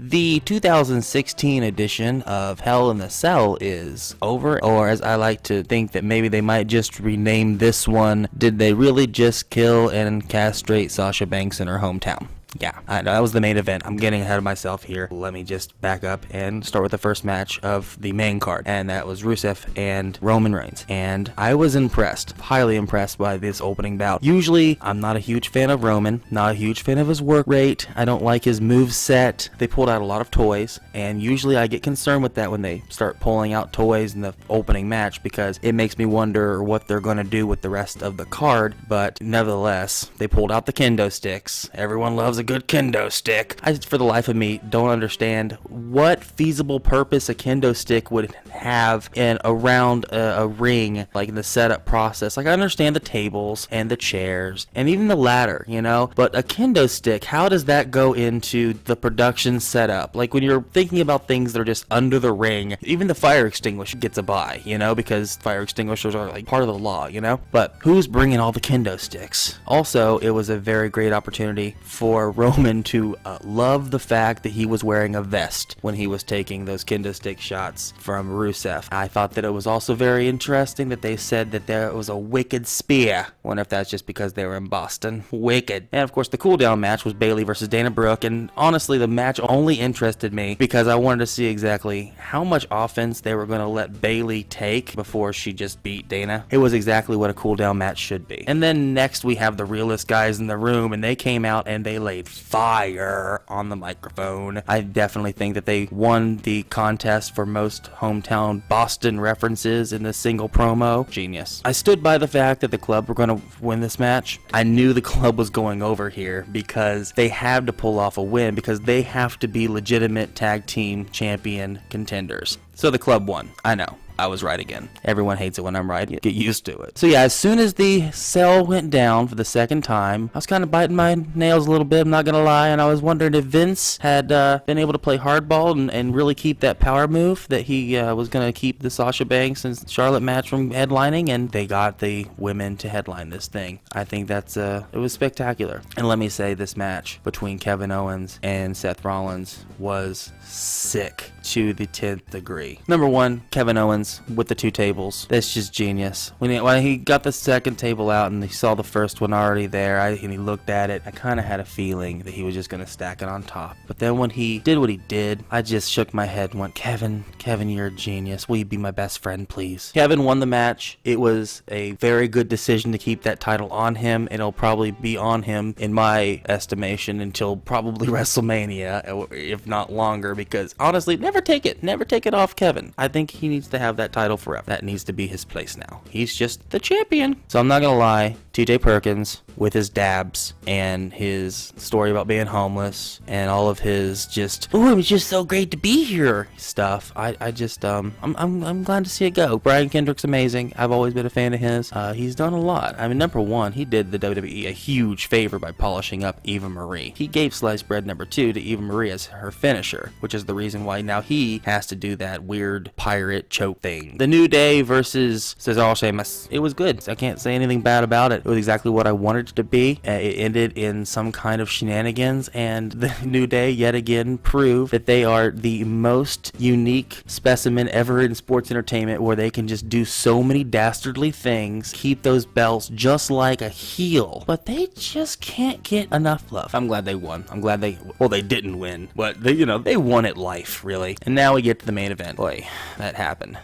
The 2016 edition of Hell in the Cell is over, or as I like to think that maybe they might just rename this one, Did They Really Just Kill and Castrate Sasha Banks in Her Hometown? Yeah, that was the main event. I'm getting ahead of myself here. Let me just back up and start with the first match of the main card, and that was Rusev and Roman Reigns. And I was impressed, highly impressed by this opening bout. Usually, I'm not a huge fan of Roman, not a huge fan of his work rate. I don't like his move set. They pulled out a lot of toys, and usually I get concerned with that when they start pulling out toys in the opening match because it makes me wonder what they're going to do with the rest of the card. But nevertheless, they pulled out the kendo sticks. Everyone loves a good kendo stick. I, for the life of me, don't understand what feasible purpose a kendo stick would have in around a ring, like in the setup process. Like, I understand the tables and the chairs and even the ladder, you know, but a kendo stick, how does that go into the production setup? Like, when you're thinking about things that are just under the ring, even the fire extinguisher gets a buy, you know, because fire extinguishers are like part of the law, you know. But who's bringing all the kendo sticks? Also, it was a very great opportunity for Roman to love the fact that he was wearing a vest when he was taking those kendo stick shots from Rusev. I thought that it was also very interesting that they said that there was a wicked spear. Wonder if that's just because they were in Boston. Wicked. And of course, the cool down match was Bayley versus Dana Brooke, and honestly, the match only interested me because I wanted to see exactly how much offense they were going to let Bayley take before she just beat Dana. It was exactly what a cool down match should be. And then next we have the realest guys in the room, and they came out and they laid fire on the microphone. I definitely think that they won the contest for most hometown Boston references in a single promo. Genius. I stood by the fact that the club were going to win this match. I knew the club was going over here because they had to pull off a win because they have to be legitimate tag team champion contenders. So the club won. I know. I was right again. Everyone hates it when I'm right. Get used to it. So yeah, as soon as the cell went down for the second time, I was kind of biting my nails a little bit, I'm not going to lie, and I was wondering if Vince had been able to play hardball and really keep that power move that he was going to keep the Sasha Banks and Charlotte match from headlining, and they got the women to headline this thing. I think it was spectacular. And let me say, this match between Kevin Owens and Seth Rollins was sick to the 10th degree. Number one, Kevin Owens with the two tables. That's just genius. When he got the second table out and he saw the first one already there, and he looked at it, I kind of had a feeling that he was just going to stack it on top. But then when he did what he did, I just shook my head and went, Kevin, you're a genius. Will you be my best friend, please? Kevin won the match. It was a very good decision to keep that title on him, and it'll probably be on him, in my estimation, until probably WrestleMania, if not longer, because honestly, never take it off Kevin. I think he needs to have that title forever. That needs to be his place now. He's just the champion. So I'm not gonna lie, TJ Perkins with his dabs and his story about being homeless and all of his just, oh, it was just so great to be here stuff. I'm glad to see it go. Brian Kendrick's amazing. I've always been a fan of his. He's done a lot. I mean, number one, he did the WWE a huge favor by polishing up Eva Marie. He gave sliced bread number 2 to Eva Marie as her finisher, which is the reason why now he has to do that weird pirate choke thing. The New Day versus Cesaro Sheamus. It was good. I can't say anything bad about it. It was exactly what I wanted it to be. It ended in some kind of shenanigans, and the New Day yet again proved that they are the most unique specimen ever in sports entertainment, where they can just do so many dastardly things, keep those belts just like a heel, but they just can't get enough love. I'm glad they won. I'm glad they didn't win, but they won at life, really. And now we get to the main event. Boy, that happened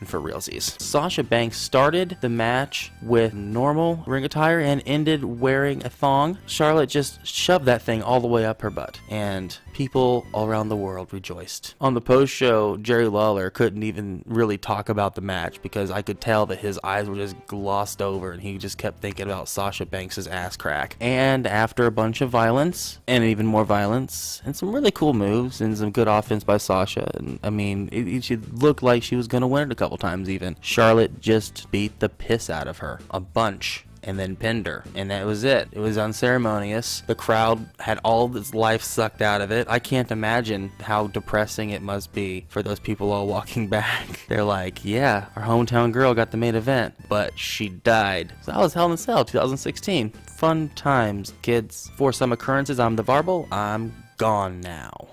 for realsies. Sasha Banks started the match with normal ring attire and ended wearing a thong. Charlotte just shoved that thing all the way up her butt, and people all around the world rejoiced. On the post show, Jerry Lawler couldn't even really talk about the match because I could tell that his eyes were just glossed over and he just kept thinking about Sasha Banks' ass crack. And after a bunch of violence, and even more violence, and some really cool moves and some good offense by Sasha, and I mean, it looked like she was gonna win it a couple times even, Charlotte just beat the piss out of her a bunch and then pinned her, and that was it. It was unceremonious. The crowd had all of its life sucked out of it. I can't imagine how depressing it must be for those people all walking back. They're like, yeah, our hometown girl got the main event, but she died. So that was Hell in a Cell 2016. Fun times, kids. For some occurrences, I'm the Varble. I'm gone now.